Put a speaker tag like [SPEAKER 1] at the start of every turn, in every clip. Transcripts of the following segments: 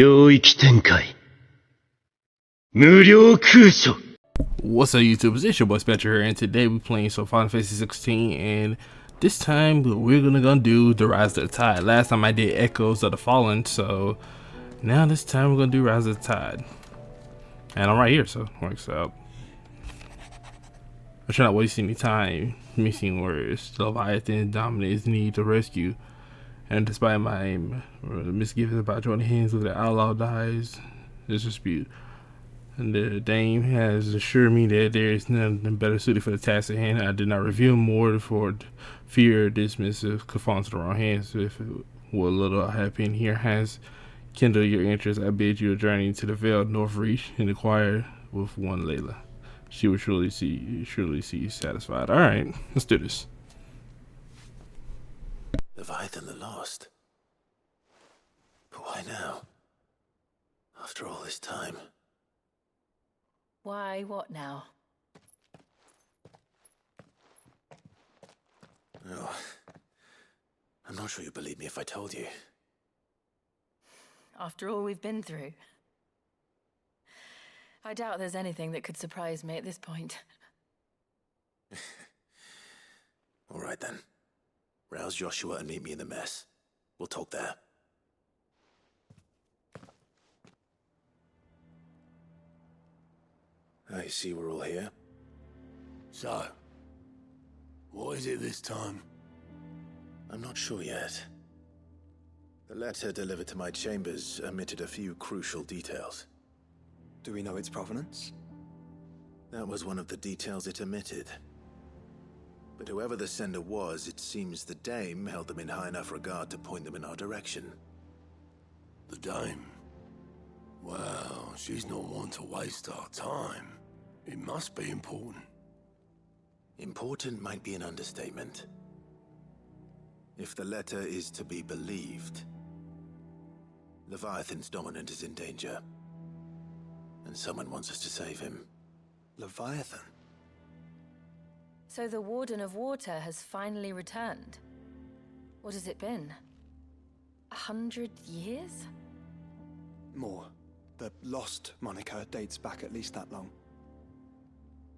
[SPEAKER 1] 領域展開。無料空所。
[SPEAKER 2] What's up, YouTube? It's your boy Spectre here, and today we're playing Final Fantasy 16, and this time we're gonna do the Rise of the Tide. Last time I did Echoes of the Fallen, so now this time we're gonna do Rise of the Tide. And I'm right here, so it works out. I'm trying not to waste any time missing words. Leviathan dominates need to rescue, and despite my misgivings about joining hands with the outlaw dies this dispute. And the dame has assured me that there is nothing better suited for the task at hand. I did not reveal more for fear dismissive could fall into the wrong hands. If what little I have been here has kindled your interest, I bid you a journey to the veiled North Reach and inquire with one Layla. She will surely see you satisfied. All right, let's do this.
[SPEAKER 3] Leviathan the Lost. But why now? After all this time.
[SPEAKER 4] Why, what now?
[SPEAKER 3] Oh, I'm not sure you'd believe me if I told you.
[SPEAKER 4] After all we've been through. I doubt there's anything that could surprise me at this point.
[SPEAKER 3] All right then. Rouse Joshua and meet me in the mess. We'll talk there. I see we're all here.
[SPEAKER 5] So, what is it this time?
[SPEAKER 3] I'm not sure yet. The letter delivered to my chambers omitted a few crucial details.
[SPEAKER 6] Do we know its provenance?
[SPEAKER 3] That was one of the details it omitted. But whoever the sender was, it seems the dame held them in high enough regard to point them in our direction.
[SPEAKER 5] The dame? Well, she's not one to waste our time. It must be important.
[SPEAKER 3] Important might be an understatement. If the letter is to be believed, Leviathan's dominant is in danger. And someone wants us to save him.
[SPEAKER 6] Leviathan?
[SPEAKER 4] So the Warden of Water has finally returned. What has it been? 100 years?
[SPEAKER 6] More. The Lost moniker dates back at least that long.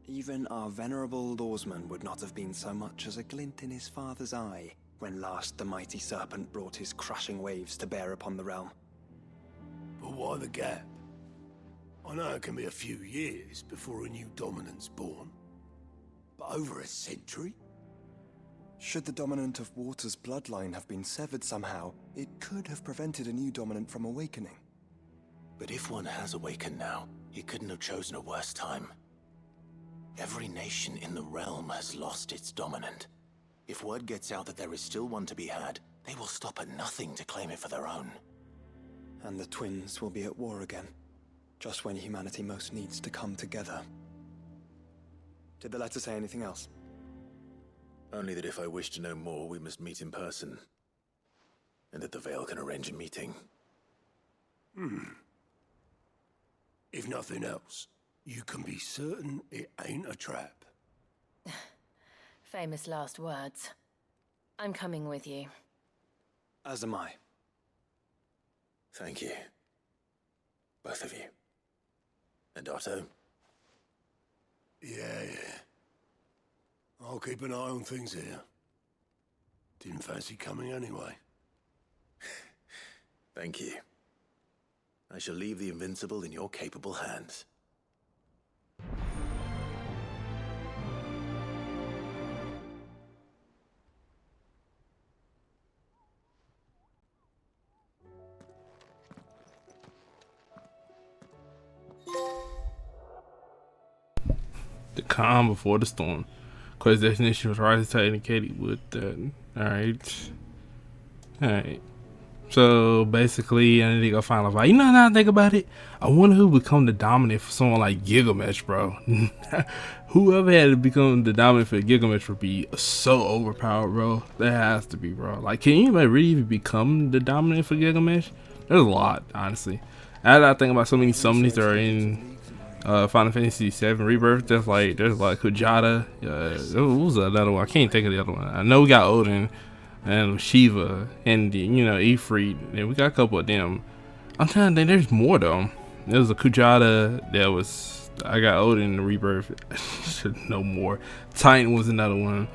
[SPEAKER 6] Even our venerable lawsman would not have been so much as a glint in his father's eye when last the mighty serpent brought his crushing waves to bear upon the realm.
[SPEAKER 5] But why the gap? I know it can be a few years before a new dominant's born. But over a century?
[SPEAKER 6] Should the dominant of Water's bloodline have been severed somehow, it could have prevented a new dominant from awakening.
[SPEAKER 3] But if one has awakened now, he couldn't have chosen a worse time. Every nation in the realm has lost its dominant. If word gets out that there is still one to be had, they will stop at nothing to claim it for their own.
[SPEAKER 6] And the twins will be at war again, just when humanity most needs to come together. Did the letter say anything else?
[SPEAKER 3] Only that if I wish to know more, we must meet in person. And that the Veil can arrange a meeting.
[SPEAKER 5] If nothing else, you can be certain it ain't a trap.
[SPEAKER 4] Famous last words. I'm coming with you.
[SPEAKER 6] As am I.
[SPEAKER 3] Thank you. Both of you. And Otto?
[SPEAKER 5] Yeah. I'll keep an eye on things here. Didn't fancy coming anyway.
[SPEAKER 3] Thank you. I shall leave the Invincible in your capable hands.
[SPEAKER 2] The calm before the storm. Quest destination was Rise of the Tide indicated with that. Alright. So basically, I need to go find Levi. You know how I think about it? I wonder who would become the dominant for someone like Gilgamesh, bro. Whoever had to become the dominant for Gilgamesh would be so overpowered, bro. That has to be, bro. Like, can anybody really even become the dominant for Gilgamesh? There's a lot, honestly. As I think about so many summonings that are in Final Fantasy VII Rebirth, there's like Kujata. What was another one? I can't think of the other one. I know we got Odin and Shiva and Ifrit, and we got a couple of them. I'm trying to think. There's more though. There was a Kujata that was. I got older in the Rebirth. Should know more. Titan was another one,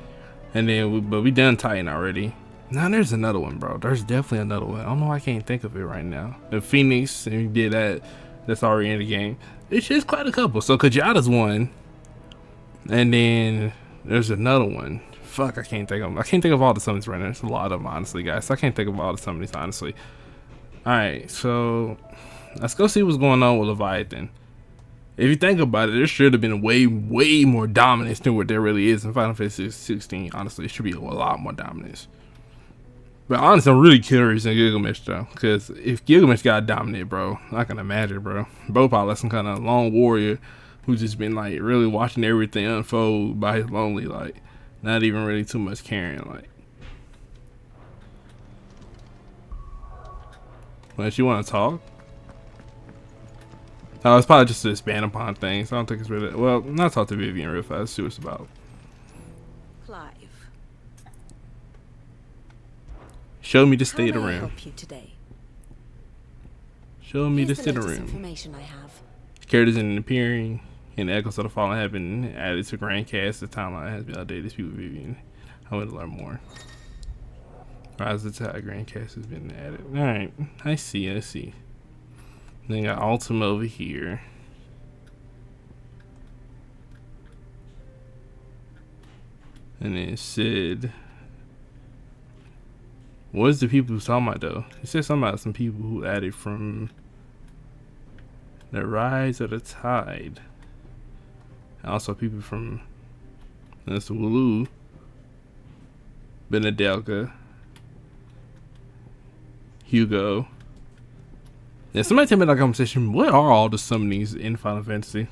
[SPEAKER 2] and then but we done Titan already. Now there's another one, bro. There's definitely another one. I don't know why I can't think of it right now. The Phoenix, and we did that. That's already in the game. It's just quite a couple. So Kujata's one, and then there's another one. Fuck, I can't think of them. I can't think of all the summons right now. There's a lot of them, honestly, guys. So I can't think of all the summons, honestly. Alright, so let's go see what's going on with Leviathan. If you think about it, there should have been way more dominance than what there really is in Final Fantasy 16. Honestly, it should be a lot more dominance. But honestly, I'm really curious in Gilgamesh though, because if Gilgamesh got dominant, bro, I can imagine, bro. Bro probably like some kind of lone warrior who's just been like really watching everything unfold by his lonely, like not even really too much caring, like. Unless you want to talk. Oh, it's probably just to expand upon things. I don't think it's really. Well, not talk to Vivian real fast. See what it's about.
[SPEAKER 7] Clive.
[SPEAKER 2] Show me the state of
[SPEAKER 7] How may I
[SPEAKER 2] room.
[SPEAKER 7] help you today?
[SPEAKER 2] Show me the
[SPEAKER 7] Here's
[SPEAKER 2] state of
[SPEAKER 7] latest
[SPEAKER 2] room.
[SPEAKER 7] information I have.
[SPEAKER 2] Characters in appearing in Echoes of the Fallen have been added to Grand Cast. The timeline has been updated. Speak with Vivian. I want to learn more. Rise of the Tide Grand Cast has been added. Alright, I see. Then got Ultima over here. And then Sid. What is the people who's talking about though? It said something about some people who added from the Rise of the Tide. And also people from that's Wulu, Benedelka, Hugo. Yeah, somebody tell me in that conversation, what are all the summonings in Final Fantasy?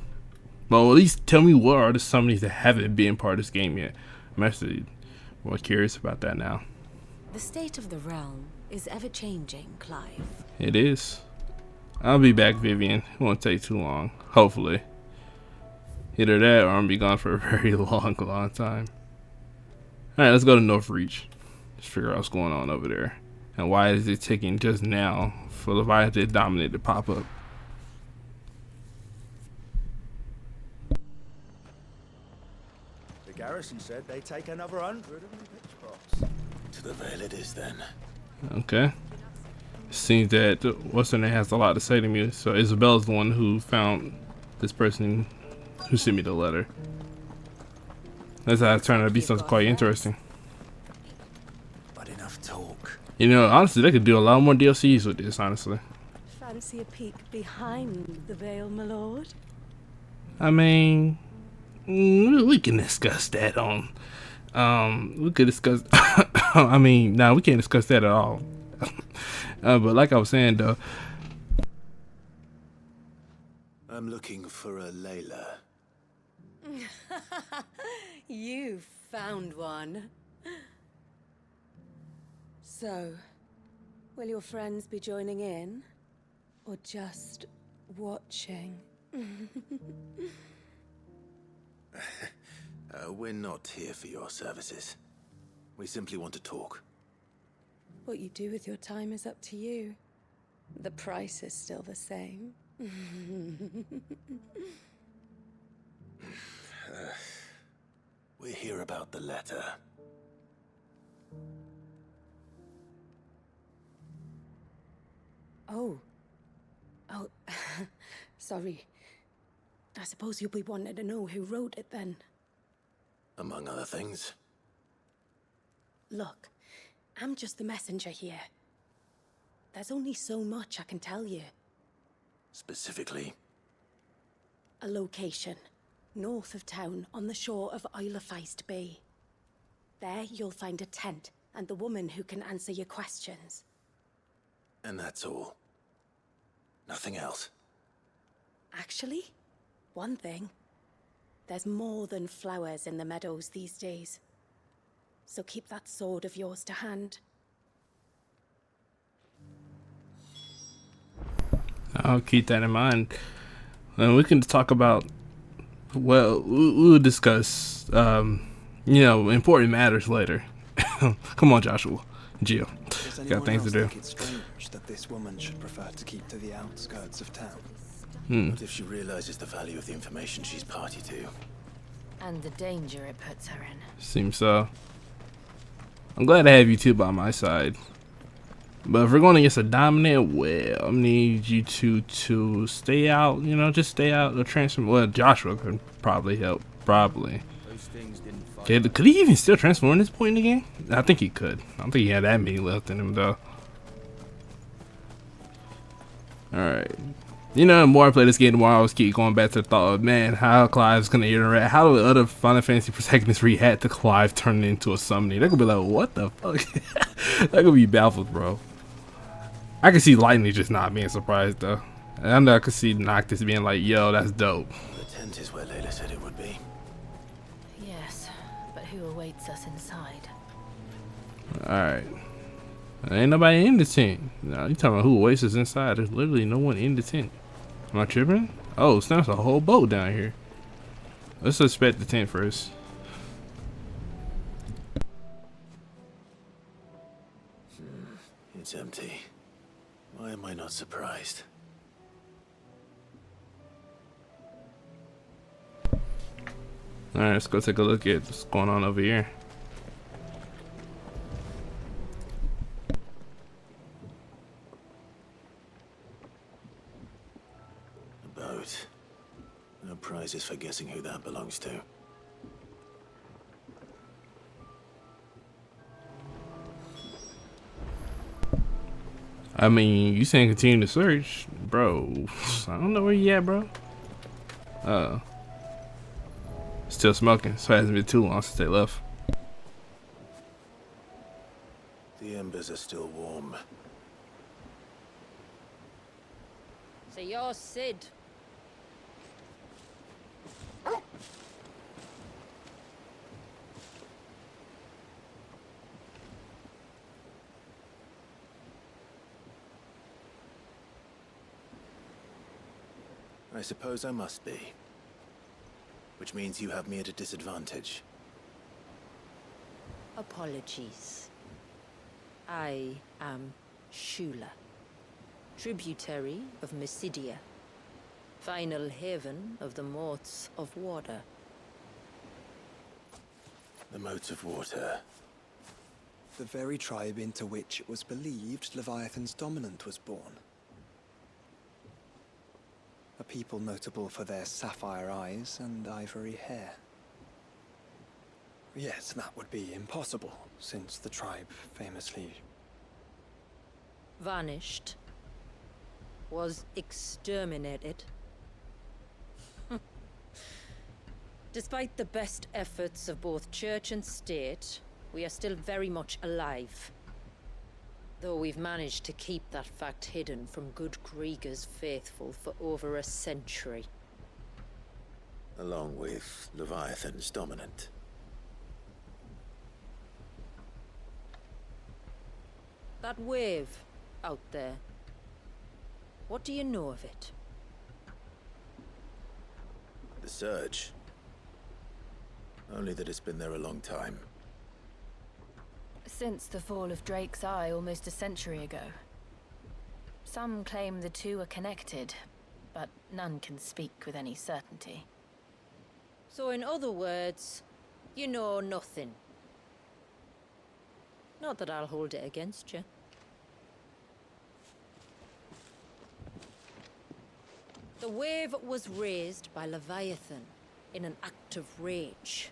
[SPEAKER 2] Well, at least tell me what are the summonings that haven't been part of this game yet. I'm actually more curious about that now.
[SPEAKER 7] The state of the realm is ever changing, Clive.
[SPEAKER 2] It is. I'll be back, Vivian. It won't take too long. Hopefully. Either that or I'm gonna be gone for a very long time. Alright, let's go to North Reach. Let's figure out what's going on over there. And why is it taking just now for Leviathan Dominate to pop up?
[SPEAKER 8] The garrison said they'd take another 100 of the pitch crops.
[SPEAKER 3] To the Vale it is then.
[SPEAKER 2] Okay. Seems that what's her name has a lot to say to me. So Isabella's the one who found this person who sent me the letter. That's how it turned out to be something quite interesting.
[SPEAKER 3] But enough talk.
[SPEAKER 2] You know, honestly, they could do a lot more DLCs with this, honestly.
[SPEAKER 9] Fancy a peek behind the veil, my lord?
[SPEAKER 2] I mean, we can discuss that on. We could discuss. I mean, no, we can't discuss that at all. But like I was saying, though,
[SPEAKER 3] I'm looking for a Layla.
[SPEAKER 9] You found one. So, will your friends be joining in? Or just watching?
[SPEAKER 3] We're not here for your services. We simply want to talk.
[SPEAKER 9] What you do with your time is up to you. The price is still the same.
[SPEAKER 3] We're here about the letter.
[SPEAKER 9] Oh. Sorry. I suppose you'll be wanting to know who wrote it then.
[SPEAKER 3] Among other things.
[SPEAKER 9] Look, I'm just the messenger here. There's only so much I can tell you.
[SPEAKER 3] Specifically.
[SPEAKER 9] A location, north of town, on the shore of Isle of Feist Bay. There you'll find a tent and the woman who can answer your questions.
[SPEAKER 3] And that's all. Nothing else.
[SPEAKER 9] Actually, one thing. There's more than flowers in the meadows these days. So keep that sword of yours to hand.
[SPEAKER 2] I'll keep that in mind. And we can talk about, well, we'll discuss, you know, important matters later. Come on, Joshua. Jill.
[SPEAKER 6] Does
[SPEAKER 2] Got
[SPEAKER 6] anyone
[SPEAKER 2] things to
[SPEAKER 6] else
[SPEAKER 2] do.
[SPEAKER 6] think it's strange that this woman should prefer to keep to the outskirts of town?
[SPEAKER 3] What if she realizes the value of the information she's party to?
[SPEAKER 4] And the danger it puts her in.
[SPEAKER 2] Seems so. I'm glad to have you two by my side. But if we're going against a dominant, well, I need you two to stay out, you know, just stay out the transform. Well, Joshua could probably help. Probably. Could he even still transform at this point in the game? I think he could. I don't think he had that many left in him, though. Alright. You know, the more I play this game, the more I always keep going back to the thought of, man, how Clive's gonna interact. How the other Final Fantasy protagonists react to Clive turning into a summoning. They're gonna be like, what the fuck? They're gonna be baffled, bro. I can see Lightning just not being surprised, though. And I could see Noctis being like, yo, that's dope.
[SPEAKER 3] The tent is where Layla said it would be.
[SPEAKER 4] Yes, but who awaits us inside?
[SPEAKER 2] Alright. Ain't nobody in the tent. No, you talking about who awaits us inside. There's literally no one in the tent. Am I tripping? Oh, so there's a whole boat down here. Let's suspect the tent first.
[SPEAKER 3] It's empty. Why am I not surprised?
[SPEAKER 2] Alright, let's go take a look at what's going on over here.
[SPEAKER 3] A boat. No prizes for guessing who that belongs to.
[SPEAKER 2] I mean, you saying continue to search, bro. I don't know where you at, bro. Still smoking, so it hasn't been too long since they left.
[SPEAKER 3] The embers are still warm.
[SPEAKER 10] So you're Sid.
[SPEAKER 3] I suppose I must be. Which means you have me at a disadvantage.
[SPEAKER 10] Apologies. I am Shula, tributary of Mysidia, final haven of the Motes of Water.
[SPEAKER 3] The Motes of Water.
[SPEAKER 6] The very tribe into which it was believed Leviathan's dominant was born. A people notable for their sapphire eyes and ivory hair. Yes, that would be impossible, since the tribe famously...
[SPEAKER 10] Vanished. Was exterminated. Despite the best efforts of both church and state, we are still very much alive. Though we've managed to keep that fact hidden from good Krieger's faithful for over a century.
[SPEAKER 3] Along with Leviathan's dominant.
[SPEAKER 10] That wave out there. What do you know of it?
[SPEAKER 3] The Surge. Only that it's been there a long time.
[SPEAKER 4] Since the fall of Drake's Eye almost a century ago. Some claim the two are connected, but none can speak with any certainty.
[SPEAKER 10] So in other words, you know nothing. Not that I'll hold it against you. The wave was raised by Leviathan in an act of rage.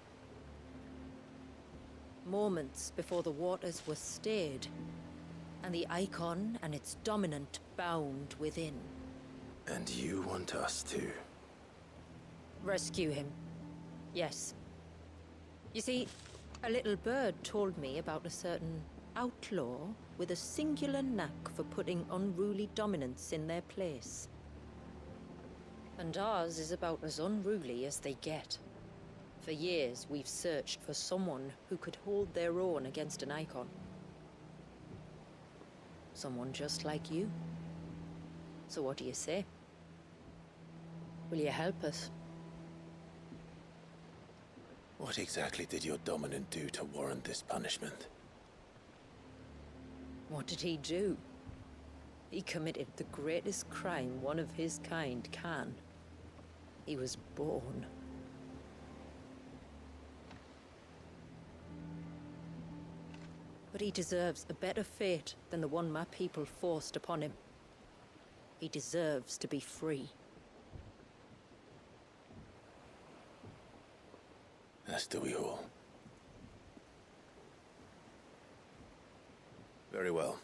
[SPEAKER 10] Moments before the waters were stayed, and the icon and its dominant bound within.
[SPEAKER 3] And you want us to...
[SPEAKER 10] Rescue him. Yes. You see, a little bird told me about a certain outlaw with a singular knack for putting unruly dominants in their place. And ours is about as unruly as they get. For years, we've searched for someone who could hold their own against an icon. Someone just like you. So what do you say? Will you help us?
[SPEAKER 3] What exactly did your dominant do to warrant this punishment?
[SPEAKER 10] What did he do? He committed the greatest crime one of his kind can. He was born. But he deserves a better fate than the one my people forced upon him. He deserves to be free.
[SPEAKER 3] As do we all. Very well.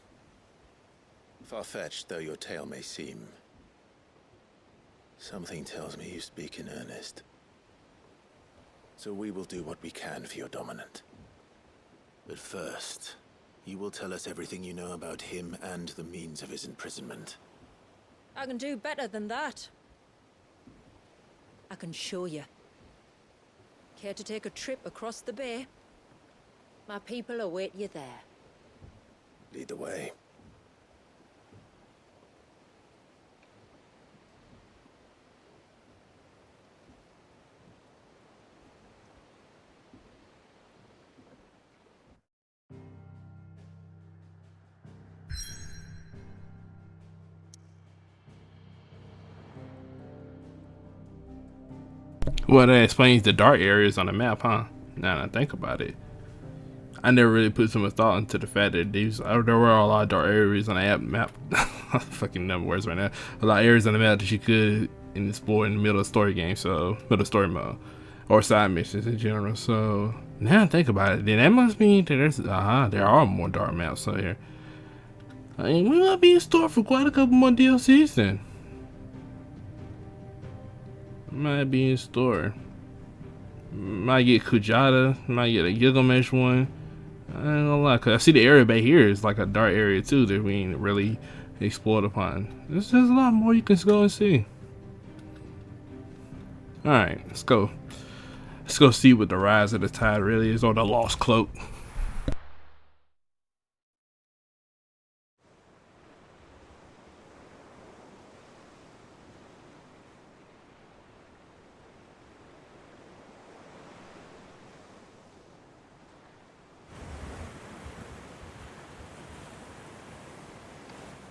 [SPEAKER 3] Far-fetched though your tale may seem, something tells me you speak in earnest. So we will do what we can for your dominant. But first, you will tell us everything you know about him and the means of his imprisonment.
[SPEAKER 10] I can do better than that. I can show you. Care to take a trip across the bay? My people await you there.
[SPEAKER 3] Lead the way.
[SPEAKER 2] Well, that explains the dark areas on the map, huh? Now that I think about it. I never really put so much thought into the fact that there were a lot of dark areas on the map. Fucking number words right now. A lot of areas on the map that you could explore in the middle of story game, so middle of story mode, or side missions in general. So now I think about it, then that must mean that there are more dark maps out here. I mean, we might be in store for quite a couple more DLCs then. Might be in store. Might get Kujata, might get a Gilgamesh one. I ain't gonna lie, cause I see the area back here is like a dark area too that we ain't really explored upon. There's a lot more you can go and see. Alright, let's go. Let's go see what the rise of the tide really is, or the lost cloak.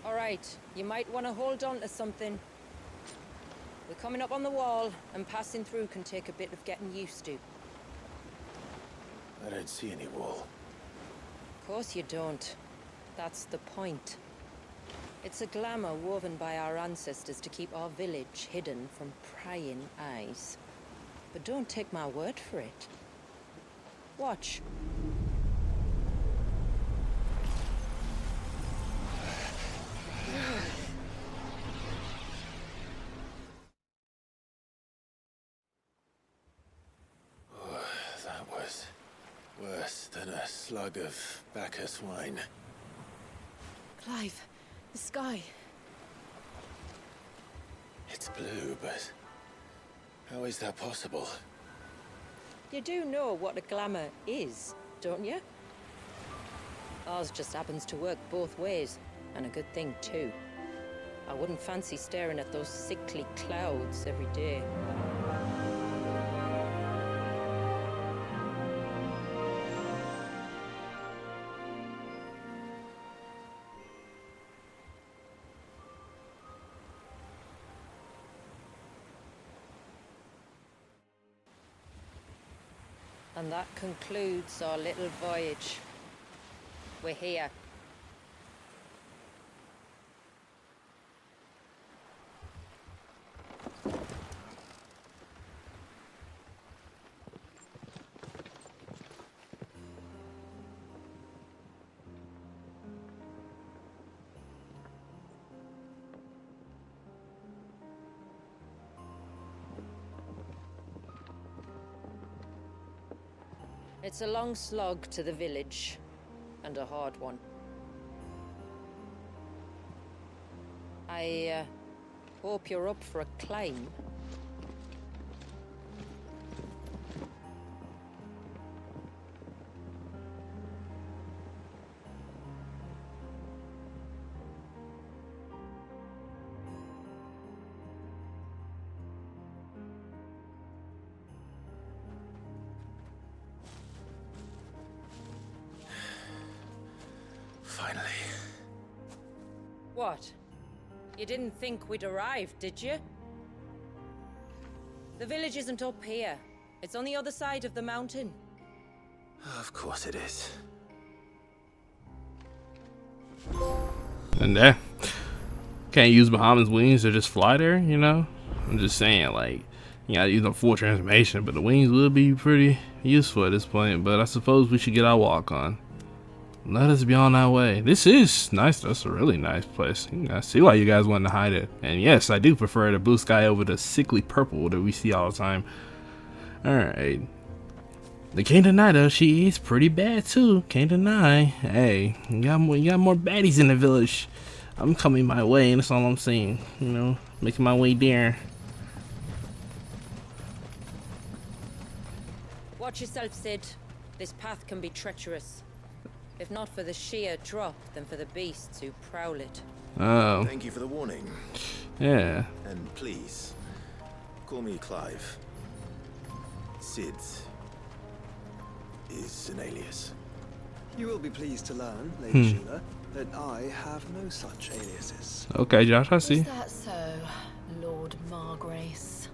[SPEAKER 10] Alright, you might want to hold on to something. We're coming up on the wall, and passing through can take a bit of getting used to.
[SPEAKER 3] I don't see any wall.
[SPEAKER 10] Of course you don't. That's the point. It's a glamour woven by our ancestors to keep our village hidden from prying eyes. But don't take my word for it. Watch.
[SPEAKER 3] That was worse than a slug of Bacchus wine.
[SPEAKER 4] Clive, the sky.
[SPEAKER 3] It's blue, but how is that possible?
[SPEAKER 10] You do know what a glamour is, don't you? Ours just happens to work both ways, and a good thing too. I wouldn't fancy staring at those sickly clouds every day. And that concludes our little voyage. We're here. It's a long slog to the village, and a hard one. I hope you're up for a climb.
[SPEAKER 3] Finally.
[SPEAKER 10] What? You didn't think we'd arrived, did you? The village isn't up here. It's on the other side of the mountain.
[SPEAKER 3] Of course it is.
[SPEAKER 2] And there. Can't use Bahamut's wings to just fly there, you know? I'm just saying, like, you gotta use them full transformation, but the wings will be pretty useful at this point. But I suppose we should get our walk on. Let us be on our way. This is nice. That's a really nice place. I see why you guys wanted to hide it. And yes, I do prefer the blue sky over the sickly purple that we see all the time. Alright. The can't deny though, she is pretty bad too. Can't deny. Hey, you got more baddies in the village. I'm coming my way, and that's all I'm saying. You know, making my way there.
[SPEAKER 10] Watch yourself, Sid. This path can be treacherous. If not for the sheer drop, then for the beasts who prowl it.
[SPEAKER 2] Oh.
[SPEAKER 3] Thank you for the warning.
[SPEAKER 2] Yeah.
[SPEAKER 3] And please, call me Clive. Sid is an alias.
[SPEAKER 6] You will be pleased to learn, Lady Sheila, that I have no such aliases.
[SPEAKER 2] Okay, Josh, I see.
[SPEAKER 4] Is that so, Lord Margrace?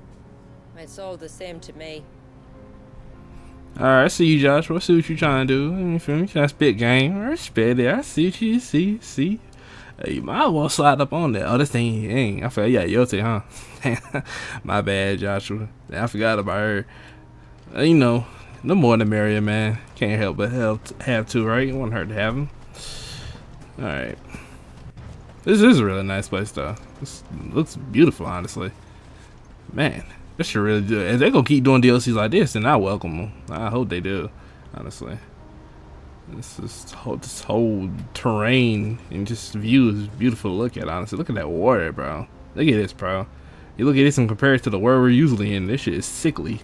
[SPEAKER 10] It's all the same to me.
[SPEAKER 2] Alright, I see you, Josh. I see what you're trying to do. You feel me? Trying to spit game. I respect it. I see what you see. Hey, you might as well slide up on that. Oh, this thing ain't. I forgot. Yeah, Yote, huh? My bad, Joshua. I forgot about her. You know, the more the merrier, man. Can't help but have to, right? You want her to have them. Alright. This is a really nice place, though. This looks beautiful, honestly. Man. This should really do it. If they're gonna keep doing DLCs like this, then I welcome them. I hope they do, honestly. This whole terrain and just view is beautiful to look at, honestly. Look at that water, bro. Look at this, bro. You look at this and compare it to the world we're usually in. This shit is sickly.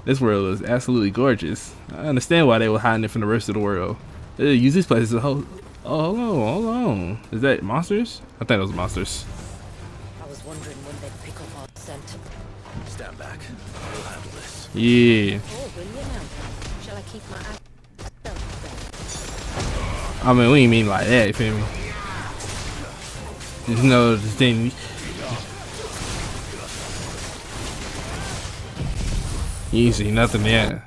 [SPEAKER 2] This world is absolutely gorgeous. I understand why they were hiding it from the rest of the world. They use this place as a whole. Oh, hold on. Is that monsters? I think those monsters.
[SPEAKER 10] I was wondering when they'd pick up our scent.
[SPEAKER 3] Stand back. We'll handle this.
[SPEAKER 2] Yeah.
[SPEAKER 10] Oh, will you now? Shall I keep my eye?
[SPEAKER 2] I mean, we ain't mean like that, you feel me? Just know this thing. You ain't see nothing yet.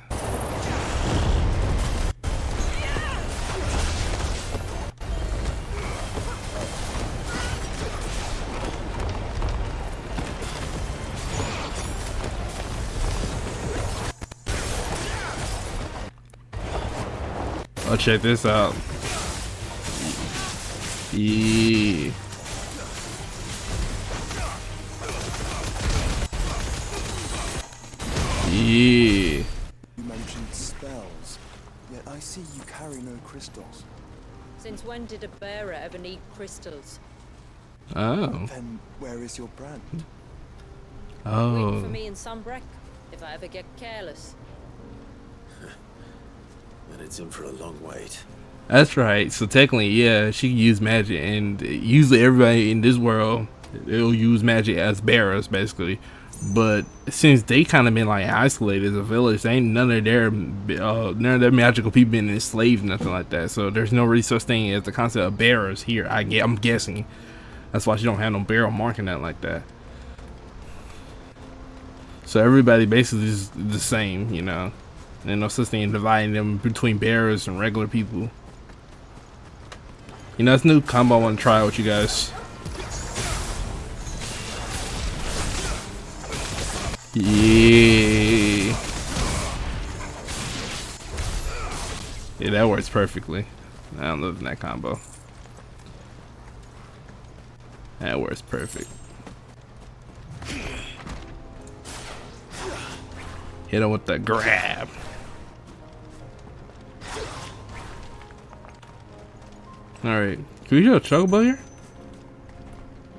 [SPEAKER 2] Oh, check this out. Yeah. Yeah.
[SPEAKER 6] You mentioned spells, yet I see you carry no crystals.
[SPEAKER 10] Since when did a bearer ever need crystals?
[SPEAKER 2] Oh.
[SPEAKER 6] Then where is your brand?
[SPEAKER 10] Wait for
[SPEAKER 2] Oh.
[SPEAKER 10] me in Sunbreck, if I ever get careless.
[SPEAKER 3] And it's in for a long wait.
[SPEAKER 2] That's right. So technically, yeah, she can use magic, and usually everybody in this world, they'll use magic as bearers, basically. But since they kind of been like isolated as a village, they ain't none of their magical people been enslaved, nothing like that. So there's no really such thing as the concept of bearers here. I'm guessing that's why she don't have no barrel marking that like that. So everybody basically is the same, you know. There's no such thing in dividing them between bearers and regular people. You know, it's a new combo I want to try with you guys. Yeah. Yeah, that works perfectly. I'm loving that combo. That works perfect. Hit him with the grab. Alright. Can we do a chocobo here?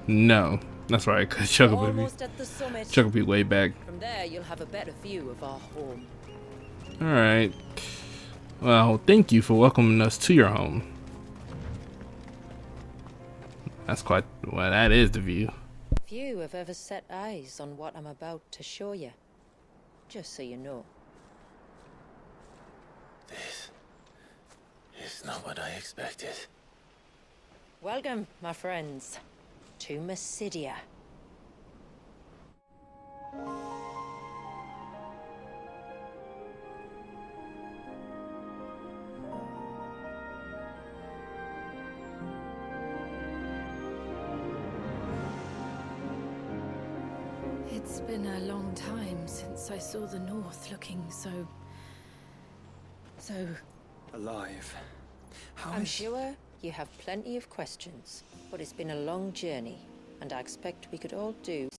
[SPEAKER 2] No. That's right, because chocobo
[SPEAKER 10] Almost at the summit.
[SPEAKER 2] be way back.
[SPEAKER 10] From there, you'll have a better view of our home.
[SPEAKER 2] Alright. Well, thank you for welcoming us to your home. That's quite, well, that is the view.
[SPEAKER 10] Few have ever set eyes on what I'm about to show you. Just so you know.
[SPEAKER 3] This is not what I expected.
[SPEAKER 10] Welcome, my friends, to Mysidia.
[SPEAKER 4] It's been a long time since I saw the North looking so
[SPEAKER 6] Alive.
[SPEAKER 10] I'm sure you have plenty of questions, but it's been a long journey, and I expect we could all do.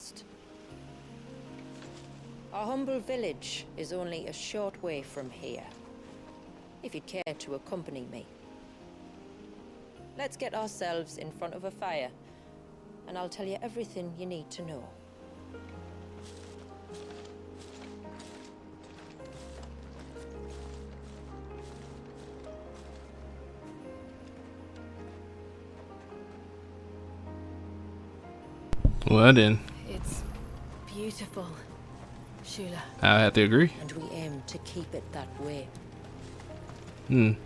[SPEAKER 10] Our humble village is only a short way from here, if you'd care to accompany me. Let's get ourselves in front of a fire, and I'll tell you everything you need to know.
[SPEAKER 2] Well then,
[SPEAKER 4] it's beautiful, Shula.
[SPEAKER 2] I have to agree.
[SPEAKER 10] And we aim to keep it that way.
[SPEAKER 2] I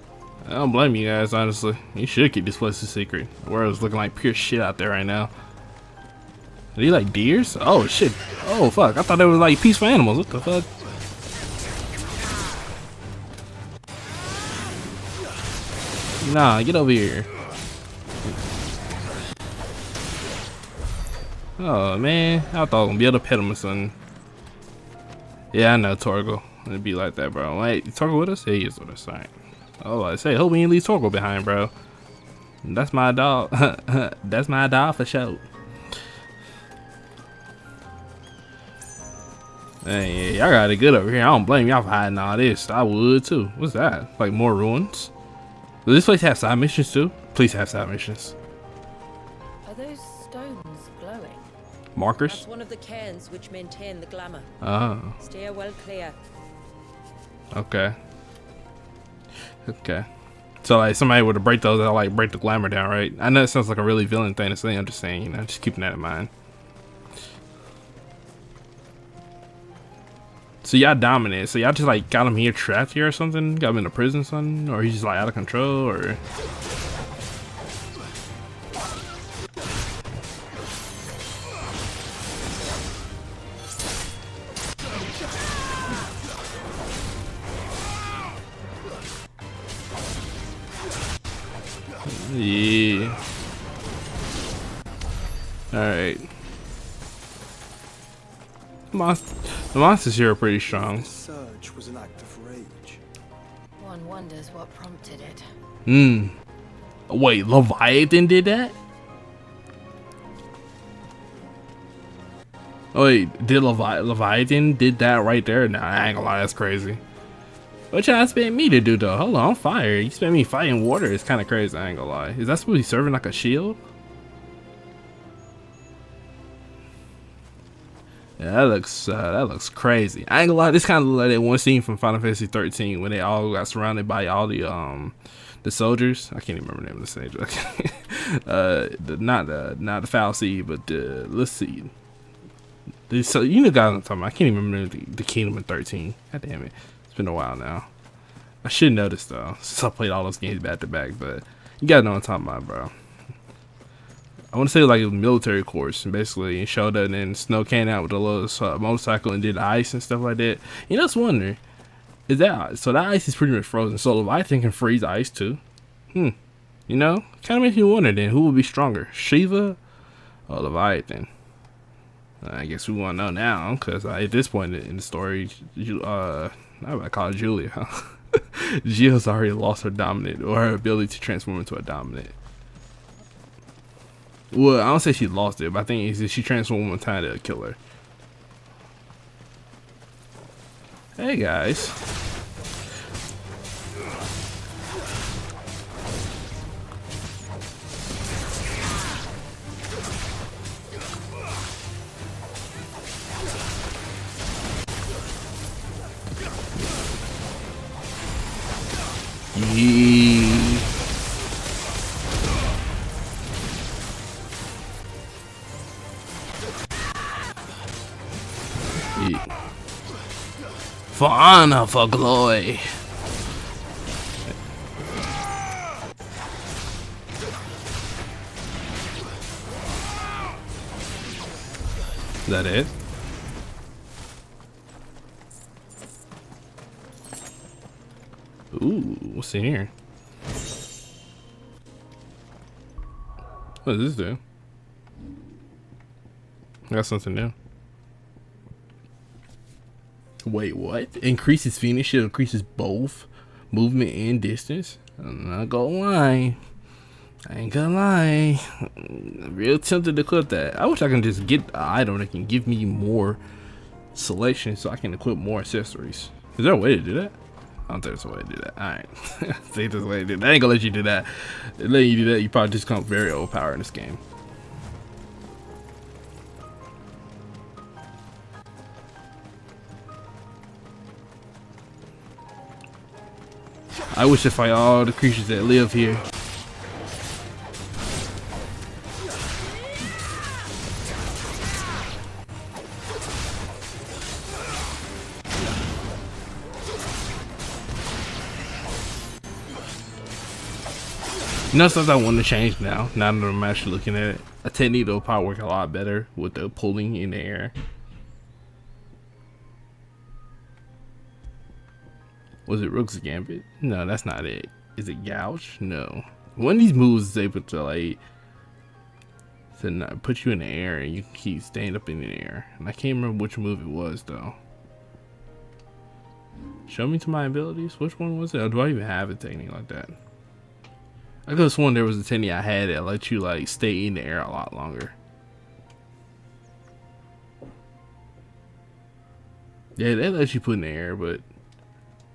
[SPEAKER 2] don't blame you guys, honestly. You should keep this place a secret. The world's looking like pure shit out there right now. Are these like deers? Oh shit. Oh fuck. I thought they were like peaceful animals. What the fuck? Nah, get over here. Oh man, I thought I was gonna be able to pet him or something. Yeah, I know Torgal. It'd be like that, bro. Wait, Torgal with us? Yeah, he is with us. Alright. Oh, I say, hope we ain't leave Torgal behind, bro. That's my dog. That's my dog for sure. Hey, y'all got it good over here. I don't blame y'all for hiding all this. I would too. What's that? Like more ruins? Does this place have side missions too? Please have side missions.
[SPEAKER 4] Are those stones glowing?
[SPEAKER 2] Markers?
[SPEAKER 10] That's one of the cairns which maintain the glamour.
[SPEAKER 2] Oh.
[SPEAKER 10] Steer well clear.
[SPEAKER 2] Okay. Okay. So like somebody were to break those, they'll like break the glamour down, right? I know it sounds like a really villain thing to say. I'm just saying, you know, just keeping that in mind. So y'all dominant. So y'all just like got him here trapped here or something? Got him in a prison or something? Or he's just like out of control or? Yeah. Alright. The monsters here are pretty strong.
[SPEAKER 6] The surge was an act of rage.
[SPEAKER 4] One wonders what prompted it.
[SPEAKER 2] Wait, Leviathan did that? Oh, wait, did Leviathan did that right there? Nah, I ain't gonna lie, that's crazy. What y'all expect me to do though? Hold on, I'm fire. You expect me fighting water? It's kind of crazy, I ain't gonna lie. Is that supposed to be serving like a shield? Yeah, that looks crazy. I ain't gonna lie, this kind of look like that one scene from Final Fantasy 13 when they all got surrounded by all the soldiers. I can't even remember the name of the stage. Not the Foul Seed, but let's see. So you know, guys, I'm talking about. I can't even remember the Kingdom in 13. God damn it, it's been a while now. I should know this though, since I played all those games back to back. But you gotta know what I'm talking about, bro. I want to say like a military course, and basically showed up and then Snow came out with a little motorcycle and did ice and stuff like that. You know, I was wondering, is that so? That ice is pretty much frozen. So Leviathan can freeze ice too. You know, kind of makes me wonder then who would be stronger, Shiva or Leviathan? I guess we want to know now, because at this point in the story, I call it Julia. Gio's already lost her dominant, or her ability to transform into a dominant. Well, I don't say she lost it, but I think if she transformed one time, it'll kill her. Hey guys. For honor, for glory. that it? Ooh, what's in here? What does this do? I got something new. Wait, what? Increases Phoenix shield, increases both movement and distance. I'm not gonna lie. I ain't gonna lie. I'm real tempted to equip that. I wish I can just get an item that can give me more selection so I can equip more accessories. Is there a way to do that? I don't think there's a way to do that. Alright. I think there's a way to do that. I ain't gonna let you do that. Letting you do that, you probably just become very overpowered in this game. I wish to fight all the creatures that live here. You know, something I want to change now that I'm actually looking at it. A technique that will probably work a lot better with the pulling in the air. Was it Rook's Gambit? No, that's not it. Is it Gouge? No. One of these moves is able to like put you in the air and you can keep staying up in the air. And I can't remember which move it was though. Show me to my abilities. Which one was it? Or do I even have a technique like that? I could have sworn there was a technique I had that let you like stay in the air a lot longer. Yeah, that lets you put in the air, but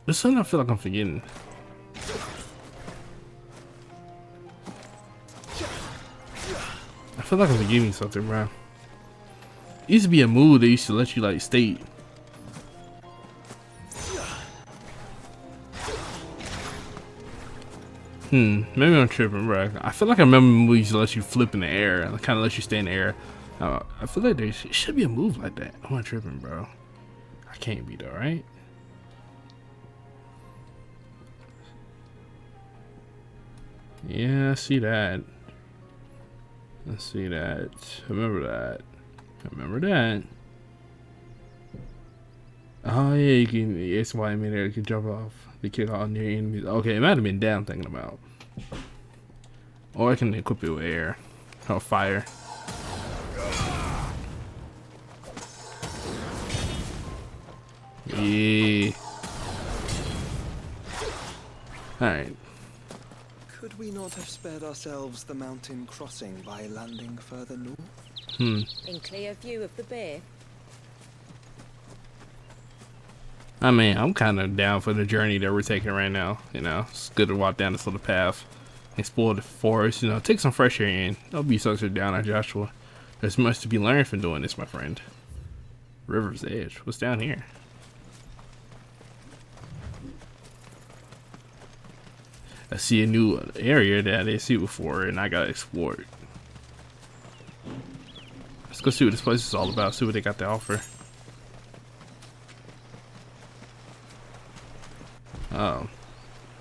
[SPEAKER 2] there's something I feel like I'm forgetting. I feel like I'm forgetting something, bro. It used to be a move that used to let you like stay. Maybe I'm tripping, bro. I feel like I remember movies that let you flip in the air and kind of let you stay in the air. I feel like there should be a move like that. I'm not tripping, bro. I can't be though, right? Yeah, I see that. I see that. I remember that. I remember that. Oh yeah, you can. It's why I'm in there. You can jump off the kick all near enemies. Okay, it might have been down thinking about. Or I can equip it with air or fire. Yeah. Alright.
[SPEAKER 6] Could we not have spared ourselves the mountain crossing by landing further north?
[SPEAKER 10] In clear view of the bay.
[SPEAKER 2] I mean, I'm kind of down for the journey that we're taking right now. You know, it's good to walk down this little path, explore the forest, you know, take some fresh air in. Don't be so down on Joshua. There's much to be learned from doing this, my friend. River's Edge. What's down here? I see a new area that I didn't see before, and I gotta explore it. Let's go see what this place is all about. See what they got to offer. Oh,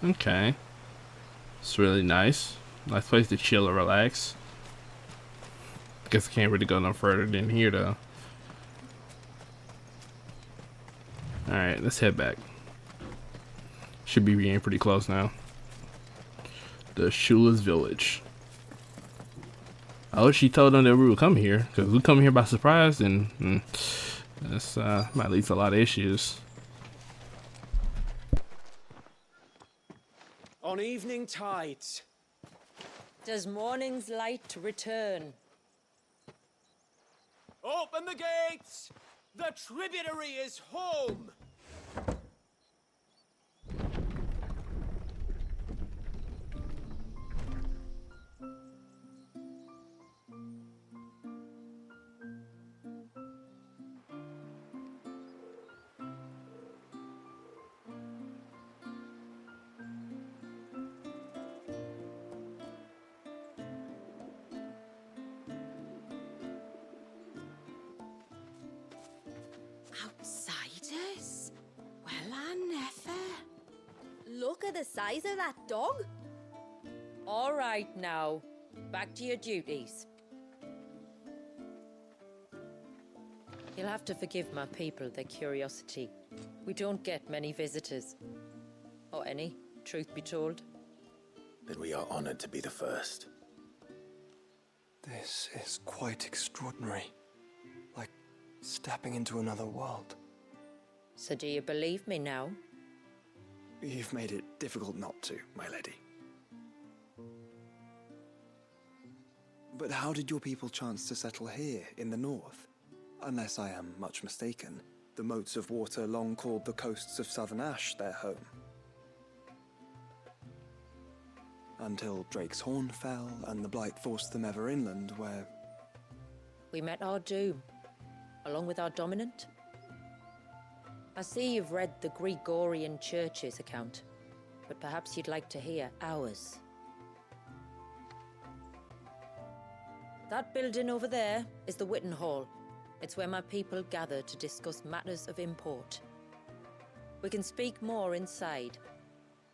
[SPEAKER 2] okay. It's really nice. Nice place to chill and relax. Guess I can't really go no further than here though. Alright, let's head back. Should be getting pretty close now. The Shula's village. Oh, she told them that we would come here, because we come here by surprise, and this might lead to a lot of issues.
[SPEAKER 11] On evening tides.
[SPEAKER 10] Does morning's light return?
[SPEAKER 11] Open the gates! The tributary is home!
[SPEAKER 9] Outsiders? Well, I never.
[SPEAKER 10] Look at the size of that dog. All right now, back to your duties. You'll have to forgive my people their curiosity. We don't get many visitors. Or any, truth be told.
[SPEAKER 3] Then we are honored to be the first.
[SPEAKER 6] This is quite extraordinary. Like stepping into another world.
[SPEAKER 10] So do you believe me now?
[SPEAKER 6] You've made it difficult not to, my lady. But how did your people chance to settle here in the north? Unless I am much mistaken, the moats of water long called the coasts of southern Ash their home. Until Drake's Horn fell and the Blight forced them ever inland, where...
[SPEAKER 10] We met our doom, along with our dominant. I see you've read the Gregorian Church's account, but perhaps you'd like to hear ours. That building over there is the Witten Hall. It's where my people gather to discuss matters of import. We can speak more inside,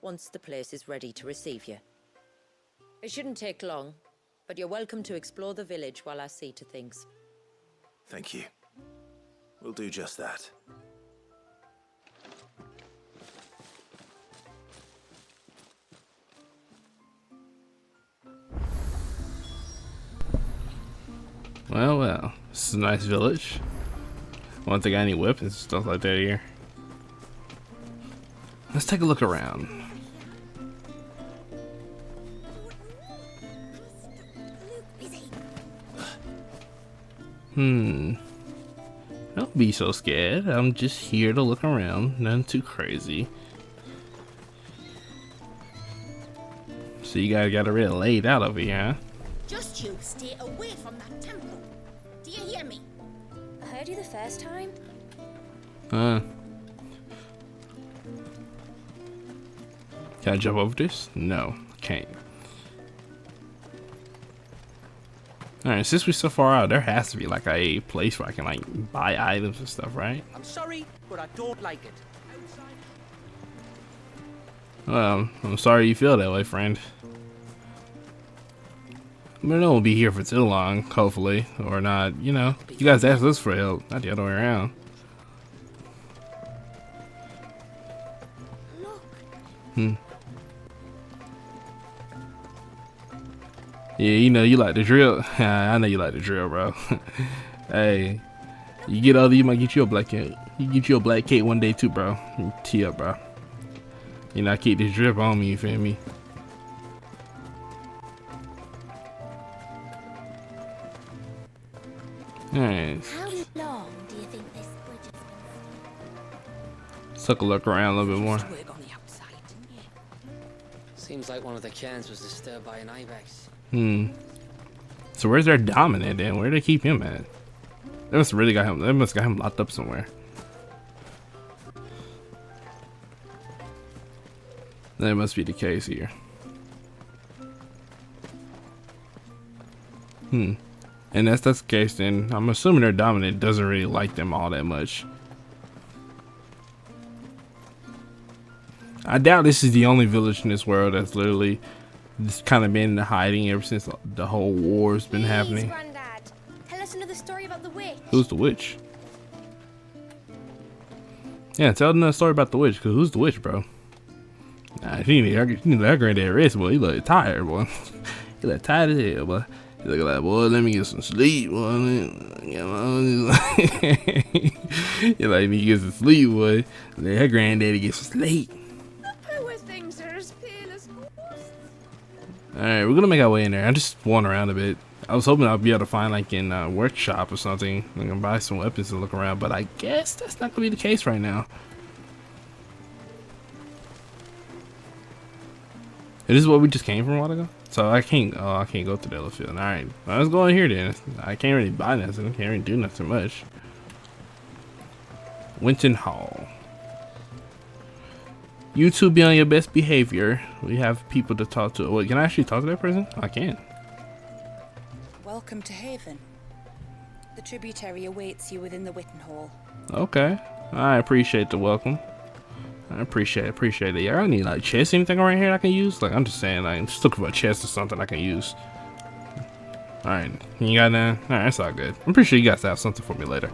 [SPEAKER 10] once the place is ready to receive you. It shouldn't take long, but you're welcome to explore the village while I see to things.
[SPEAKER 3] Thank you. We'll do just that.
[SPEAKER 2] Well, this is a nice village. I don't think I got any weapons and stuff like that here. Let's take a look around. Don't be so scared. I'm just here to look around. Nothing too crazy. So you guys got it really laid out over here, huh?
[SPEAKER 12] Just you stay away from that temple. Do you hear me?
[SPEAKER 9] I heard you the first time.
[SPEAKER 2] Can I jump over this? No, can't. Alright, since we're so far out, there has to be like a place where I can like buy items and stuff, right?
[SPEAKER 11] I'm sorry, but I don't like it.
[SPEAKER 2] Well, I'm sorry you feel that way, friend. I mean, I won't be here for too long, hopefully, or not, you know. You guys asked us for help, not the other way around.
[SPEAKER 12] Look.
[SPEAKER 2] Yeah, you know, you like the drill. I know you like the drill, bro. Hey, you get older, you might get you a black cat. You get you a black cat one day too, bro. Tee up, bro. You know, I keep this drip on me, you feel me? Alright.
[SPEAKER 12] How long do you think this bridge has been?
[SPEAKER 2] Let's take a look around a little bit more.
[SPEAKER 12] Work on the outside, didn't you?
[SPEAKER 13] Seems like one of the cairns was disturbed by an ibex.
[SPEAKER 2] So where's their dominant then? Where do they keep him at? They must really got him. They must got him locked up somewhere. That must be the case here. And that's the case, then I'm assuming their dominant doesn't really like them all that much. I doubt this is the only village in this world that's literally just kind of been in hiding ever since the whole war's been happening.
[SPEAKER 12] Granddad, tell us another story about the witch.
[SPEAKER 2] Who's the witch? Yeah, tell another story about the witch, because who's the witch, bro? Nah, she need that granddad rest, boy. He look tired, boy. He look tired as hell, boy. He look like, boy, let me get some sleep, boy. He like me get some sleep, boy. Let her granddaddy get some sleep.
[SPEAKER 12] Poor things are as pale as ghosts.
[SPEAKER 2] Alright, we're gonna make our way in there. I just wander around a bit. I was hoping I'd be able to find like in a workshop or something. I can buy some weapons and look around, but I guess that's not gonna be the case right now. This is what we just came from a while ago. So I can't go to the other field. Alright, well, let's go in here then. I can't really buy nothing. I can't really do nothing much. Winton Hall. You two be on your best behavior. We have people to talk to. Wait, can I actually talk to that person? I can.
[SPEAKER 14] Welcome to Haven. The tributary awaits you within the Witten Hall.
[SPEAKER 2] Okay. I appreciate the welcome. I appreciate it. Yeah, I don't need like chest, anything around here I can use. Like I'm just saying, like I'm just looking for a chest or something I can use. Alright. You got that? Alright, that's all good. I'm pretty sure you guys have something for me later.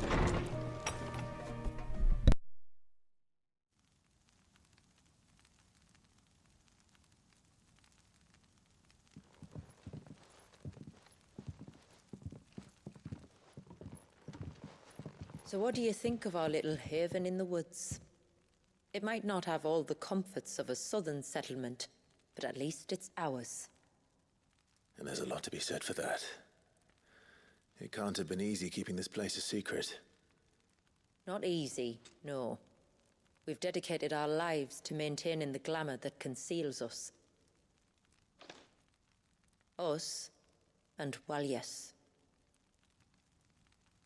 [SPEAKER 10] So what do you think of our little haven in the woods? It might not have all the comforts of a southern settlement, but at least it's ours.
[SPEAKER 3] And there's a lot to be said for that. It can't have been easy keeping this place a secret.
[SPEAKER 10] Not easy, no. We've dedicated our lives to maintaining the glamour that conceals us. Us and Walyas.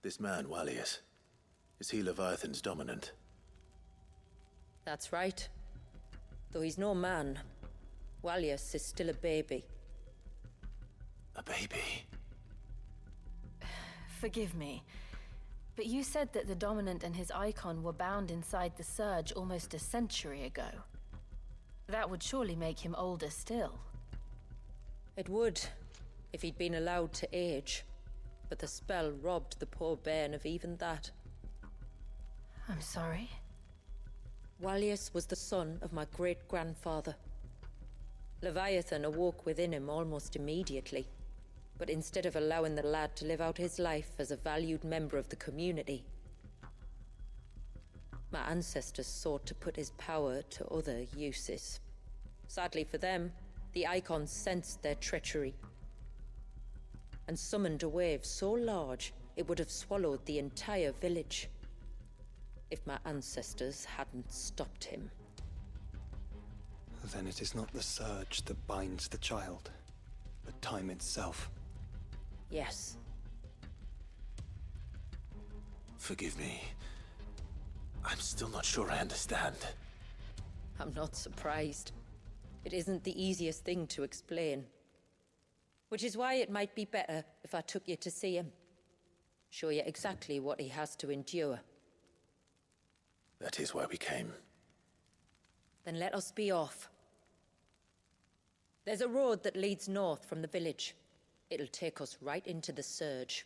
[SPEAKER 3] This man, Walyas, is he Leviathan's dominant?
[SPEAKER 10] That's right. Though he's no man, Walyas is still a baby.
[SPEAKER 3] A baby?
[SPEAKER 4] Forgive me, but you said that the Dominant and his icon were bound inside the Surge almost a century ago. That would surely make him older still.
[SPEAKER 10] It would, if he'd been allowed to age. But the spell robbed the poor bairn of even that.
[SPEAKER 4] I'm sorry?
[SPEAKER 10] Walyas was the son of my great-grandfather. Leviathan awoke within him almost immediately. But instead of allowing the lad to live out his life as a valued member of the community, my ancestors sought to put his power to other uses. Sadly for them, the icons sensed their treachery and summoned a wave so large it would have swallowed the entire village if my ancestors hadn't stopped him.
[SPEAKER 6] Then it is not the surge that binds the child, but time itself.
[SPEAKER 10] Yes.
[SPEAKER 3] Forgive me. I'm still not sure I understand.
[SPEAKER 10] I'm not surprised. It isn't the easiest thing to explain. Which is why it might be better if I took you to see him. Show you exactly what he has to endure.
[SPEAKER 3] That is why we came.
[SPEAKER 10] Then let us be off. There's a road that leads north from the village. It'll take us right into the Surge.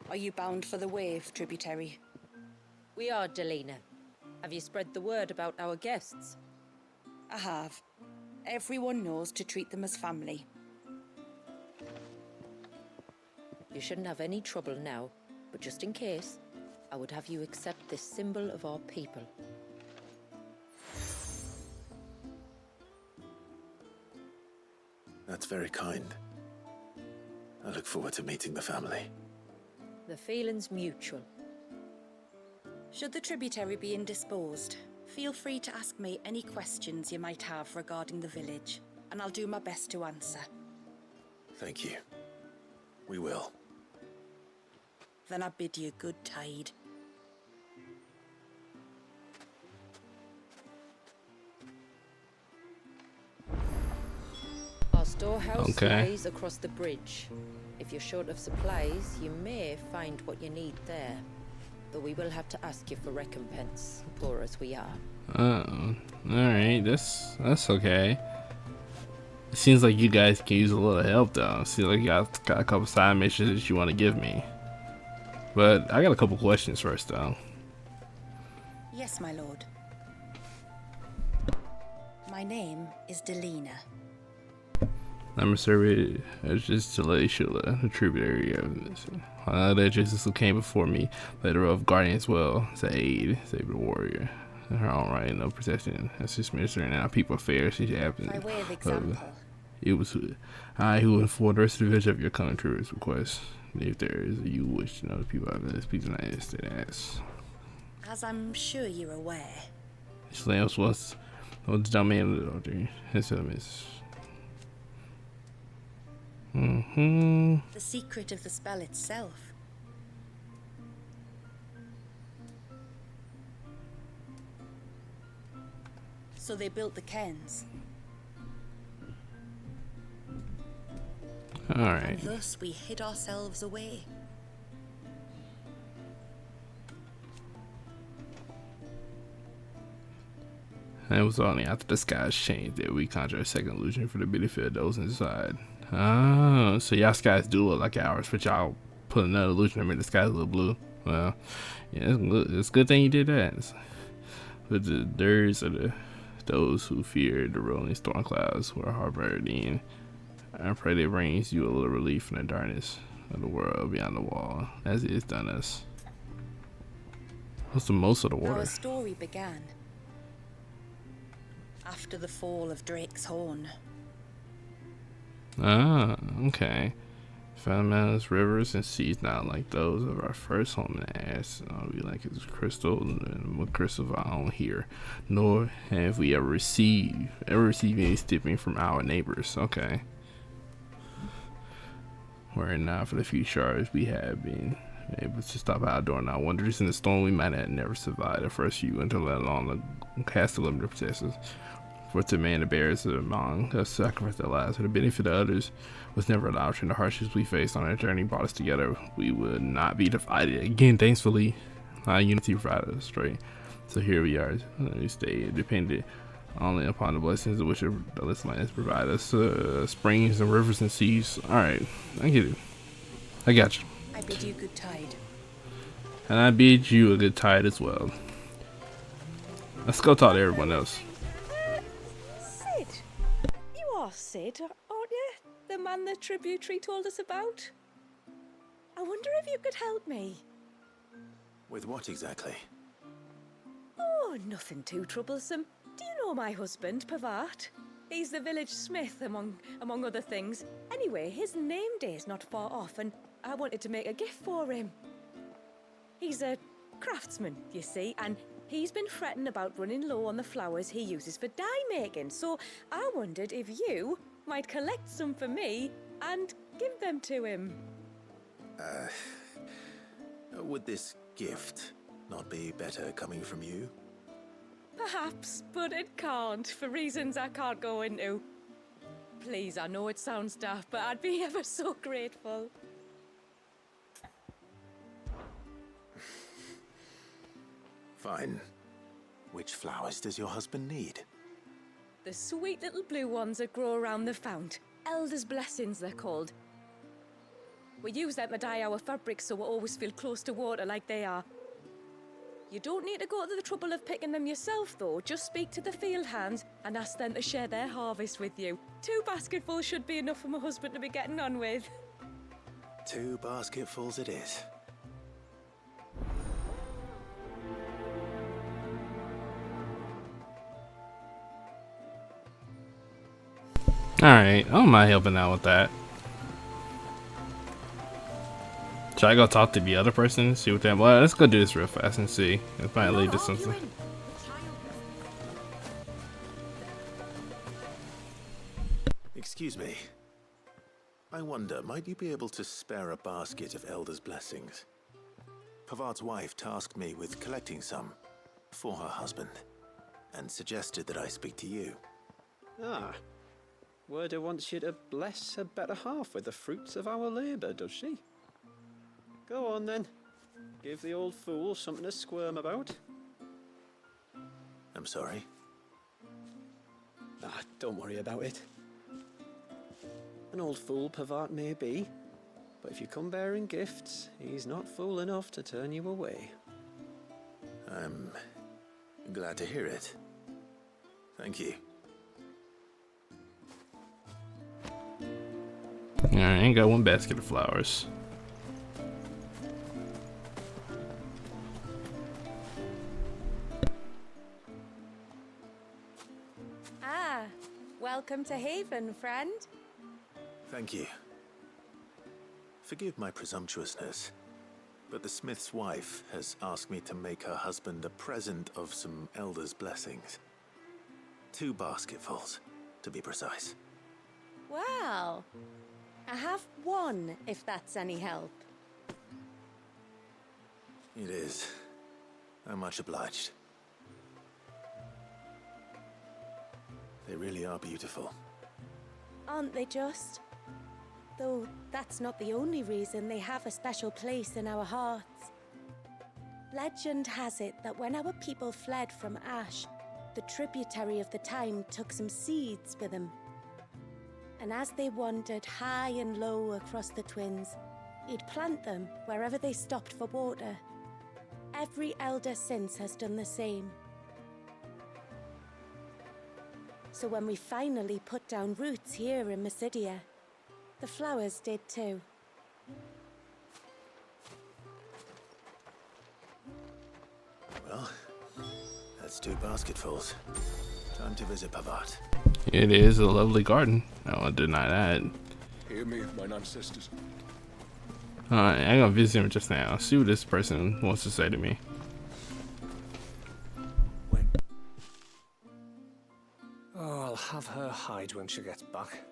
[SPEAKER 14] Are you bound for the Wave, tributary?
[SPEAKER 10] We are, Delina. Have you spread the word about our guests?
[SPEAKER 14] I have. Everyone knows to treat them as family.
[SPEAKER 10] You shouldn't have any trouble now, but just in case, I would have you accept this symbol of our people.
[SPEAKER 3] That's very kind. I look forward to meeting the family.
[SPEAKER 10] The feeling's mutual.
[SPEAKER 14] Should the tributary be indisposed, feel free to ask me any questions you might have regarding the village, and I'll do my best to answer.
[SPEAKER 3] Thank you. We will.
[SPEAKER 14] Then I bid you good tide.
[SPEAKER 10] Our storehouse lies across the bridge. If you're short of supplies, you may find what you need there. Though we will have to ask you for recompense, poor as we are.
[SPEAKER 2] Oh, alright, that's okay. It seems like you guys can use a little help though. See, like you got a couple side missions that you want to give me. But I got a couple questions first though.
[SPEAKER 14] Yes, my lord. My name is Delina.
[SPEAKER 2] I'm a survey just to let Shula, the tributary evidence. That justice who came before me, letter of guardian as well, to aid, save the warrior. In her own right, no protection. That's just ministering our people affairs. She happened.
[SPEAKER 14] By way of example.
[SPEAKER 2] It was I who informed the rest of the village of your country's request. If there is you wish to know the people of this piece of land that ask.
[SPEAKER 14] As I'm sure you're aware.
[SPEAKER 2] This land was the domain of the daughter. His is.
[SPEAKER 14] The secret of the spell itself. So they built the cairns.
[SPEAKER 2] Alright.
[SPEAKER 14] And thus we hid ourselves away.
[SPEAKER 2] And it was only after the skies changed that we conjured a second illusion for the benefit of those inside. Oh, so y'all skies do look like ours, but y'all put another illusion to make the skies look blue. Well, yeah, it's good. It's a good thing you did that. But the dirge are those who fear the rolling storm clouds who are harbored in. I pray that brings you a little relief from the darkness of the world beyond the wall, as it has done us. What's the most of the water?
[SPEAKER 14] Our story began after the fall of Drake's Horn.
[SPEAKER 2] Ah, okay. Found mountains, rivers, and seas not like those of our first home in the ash. We like its crystal and what crystals are on here. Nor have we ever received any stepping from our neighbors. Okay. Were it not for the few shards we have been able to stop outdoing our wonders in the storm, we might have never survived the first few until let alone the cast of limited possessors. For to man the bearers among us sacrifice their lives for the benefit of others was never an option. The hardships we faced on our journey brought us together. We would not be divided. Again, thankfully, our unity provided us straight. So here we are. We stay dependent only upon the blessings of which the list lands provide us. Springs and rivers and seas. Alright, I get it. I got you.
[SPEAKER 14] I bid you good tide.
[SPEAKER 2] And I bid you a good tide as well. Let's go talk to everyone else.
[SPEAKER 14] Sid. You are Sid, aren't you? The man the tributary told us about? I wonder if you could help me.
[SPEAKER 3] With what exactly?
[SPEAKER 14] Oh, nothing too troublesome. Do you know my husband, Pavat? He's the village smith, among other things. Anyway, his name day is not far off, and I wanted to make a gift for him. He's a craftsman, you see, and he's been fretting about running low on the flowers he uses for dye making, so I wondered if you might collect some for me and give them to him.
[SPEAKER 3] Would this gift not be better coming from you?
[SPEAKER 14] Perhaps, but it can't, for reasons I can't go into. Please, I know it sounds daft, but I'd be ever so grateful.
[SPEAKER 3] Fine. Which flowers does your husband need?
[SPEAKER 14] The sweet little blue ones that grow around the fount. Elder's blessings, they're called. We use them to dye our fabrics so we always feel close to water like they are. You don't need to go to the trouble of picking them yourself, though. Just speak to the field hands and ask them to share their harvest with you. 2 basketfuls should be enough for my husband to be getting on with.
[SPEAKER 3] 2 basketfuls it is.
[SPEAKER 2] Alright, I don't mind helping out with that. Should I go talk to the other person? See what they have? Well, let's go do this real fast and see. It might lead to something.
[SPEAKER 3] Excuse me. I wonder, might you be able to spare a basket of Elder's blessings? Pavart's wife tasked me with collecting some for her husband and suggested that I speak to you.
[SPEAKER 15] Ah. Werda wants you to bless her better half with the fruits of our labour, does she? Go on then. Give the old fool something to squirm about.
[SPEAKER 3] I'm sorry.
[SPEAKER 15] Ah, don't worry about it. An old fool Pavart may be, but if you come bearing gifts, he's not fool enough to turn you away.
[SPEAKER 3] I'm glad to hear it. Thank you.
[SPEAKER 2] Alright, I ain't got 1 basket of flowers.
[SPEAKER 14] Ah, welcome to Haven, friend.
[SPEAKER 3] Thank you. Forgive my presumptuousness, but the smith's wife has asked me to make her husband a present of some Elder's blessings. 2 basketfuls, to be precise.
[SPEAKER 14] Well, I have 1, if that's any help.
[SPEAKER 3] It is. I'm much obliged. They really are beautiful.
[SPEAKER 9] Aren't they just? Though that's not the only reason they have a special place in our hearts. Legend has it that when our people fled from Ash, the tributary of the time took some seeds with them. And as they wandered high and low across the Twins, he'd plant them wherever they stopped for water. Every elder since has done the same. So when we finally put down roots here in Mysidia, the flowers did too.
[SPEAKER 3] Well, that's 2 basketfuls. Time to visit Pavat.
[SPEAKER 2] It is a lovely garden. I won't deny that.
[SPEAKER 16] Hear me, mine ancestors.
[SPEAKER 2] Alright, I'm gonna visit him just now. See what this person wants to say to me.
[SPEAKER 17] Oh, I'll have her hide when she gets back.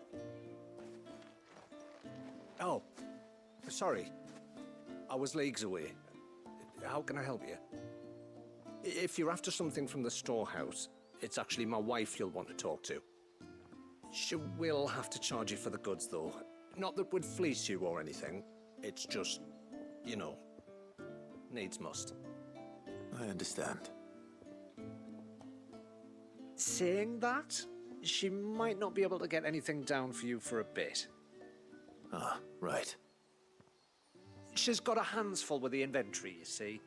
[SPEAKER 17] Oh, sorry. I was leagues away. How can I help you? If you're after something from the storehouse, it's actually my wife you'll want to talk to. She will have to charge you for the goods, though. Not that we'd fleece you or anything. It's just, you know, needs must.
[SPEAKER 3] I understand.
[SPEAKER 17] Saying that, she might not be able to get anything down for you for a bit.
[SPEAKER 3] Ah, right.
[SPEAKER 17] She's got her hands full with the inventory, you see.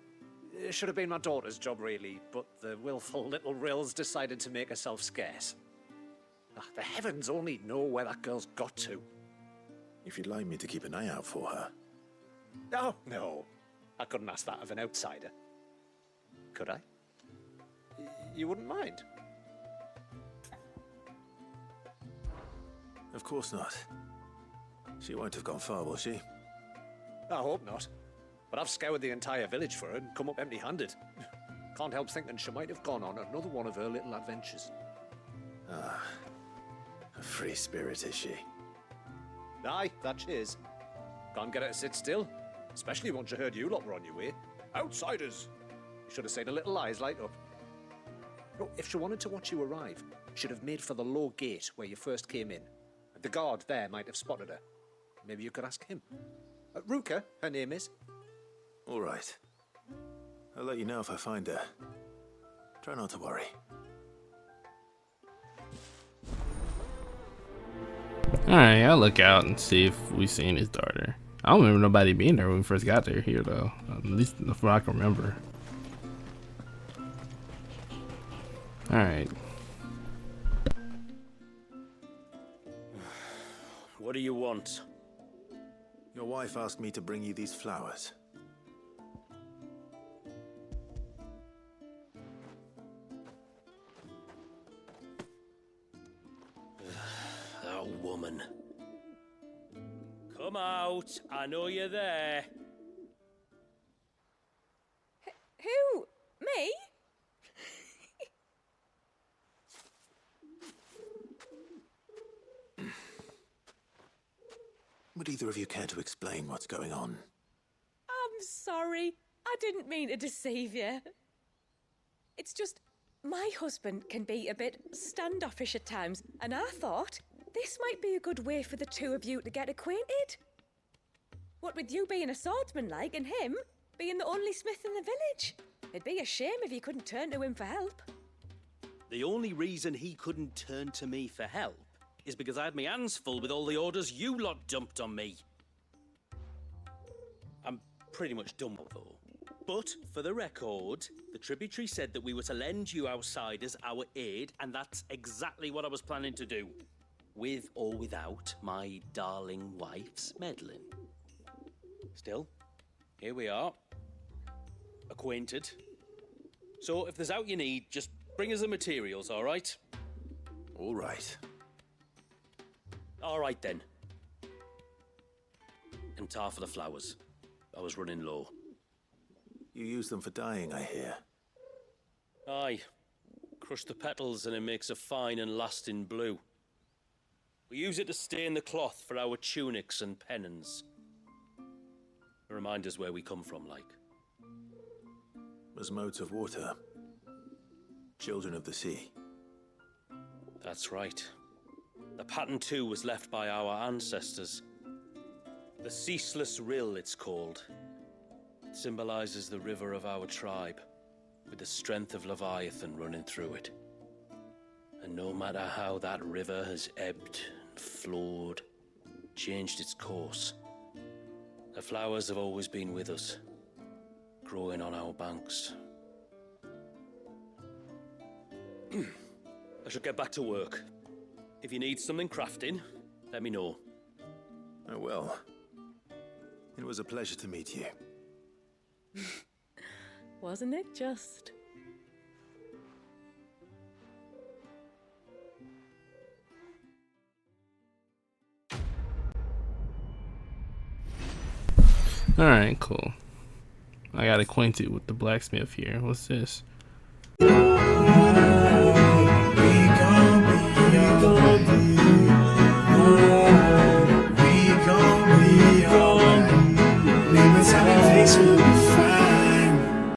[SPEAKER 17] It should have been my daughter's job, really, but the willful little Rills decided to make herself scarce. The heavens only know where that girl's got to.
[SPEAKER 3] If you'd like me to keep an eye out for her.
[SPEAKER 17] Oh, no. I couldn't ask that of an outsider. Could I? You wouldn't mind?
[SPEAKER 3] Of course not. She won't have gone far, will she?
[SPEAKER 17] I hope not. But I've scoured the entire village for her and come up empty-handed. Can't help thinking she might have gone on another one of her little adventures.
[SPEAKER 3] Ah, a free spirit is she?
[SPEAKER 17] Aye, that she is. Can't get her to sit still, especially once you heard you lot were on your way. Outsiders! You should have seen her little eyes light up. No, if she wanted to watch you arrive, she'd have made for the low gate where you first came in. The guard there might have spotted her. Maybe you could ask him. Ruka, her name is.
[SPEAKER 3] All right. I'll let you know if I find her. Try not to worry.
[SPEAKER 2] Alright, I'll look out and see if we seen his daughter. I don't remember nobody being there when we first got there here though. At least from what I can remember. Alright.
[SPEAKER 1] What do you want?
[SPEAKER 3] Your wife asked me to bring you these flowers.
[SPEAKER 1] That woman. Come out. I know you're there.
[SPEAKER 14] Who? Me?
[SPEAKER 3] Would either of you care to explain what's going on?
[SPEAKER 14] I'm sorry. I didn't mean to deceive you. It's just, my husband can be a bit standoffish at times, and I thought this might be a good way for the two of you to get acquainted. What with you being a swordsman like, and him being the only smith in the village. It'd be a shame if you couldn't turn to him for help.
[SPEAKER 1] The only reason he couldn't turn to me for help is because I had my hands full with all the orders you lot dumped on me. I'm pretty much done though. But, for the record, the tributary said that we were to lend you outsiders our aid, and that's exactly what I was planning to do. With or without my darling wife's meddling. Still, here we are. Acquainted. So, if there's out you need, just bring us the materials, alright?
[SPEAKER 3] All right.
[SPEAKER 1] Alright then. And tar for the flowers. I was running low.
[SPEAKER 3] You use them for dyeing, I hear.
[SPEAKER 1] Aye. Crush the petals and it makes a fine and lasting blue. We use it to stain the cloth for our tunics and pennons. To remind us where we come from, like.
[SPEAKER 3] As modes of water. Children of the sea.
[SPEAKER 1] That's right. The pattern too was left by our ancestors. The Ceaseless Rill, it's called. It symbolizes the river of our tribe, with the strength of Leviathan running through it. And no matter how that river has ebbed and flowed, changed its course, the flowers have always been with us, growing on our banks. should get back to work. If you need something crafting, let me know.
[SPEAKER 3] I will. It was a pleasure to meet you.
[SPEAKER 14] Wasn't it just?
[SPEAKER 2] Alright, cool. I got acquainted with the blacksmith here. What's this?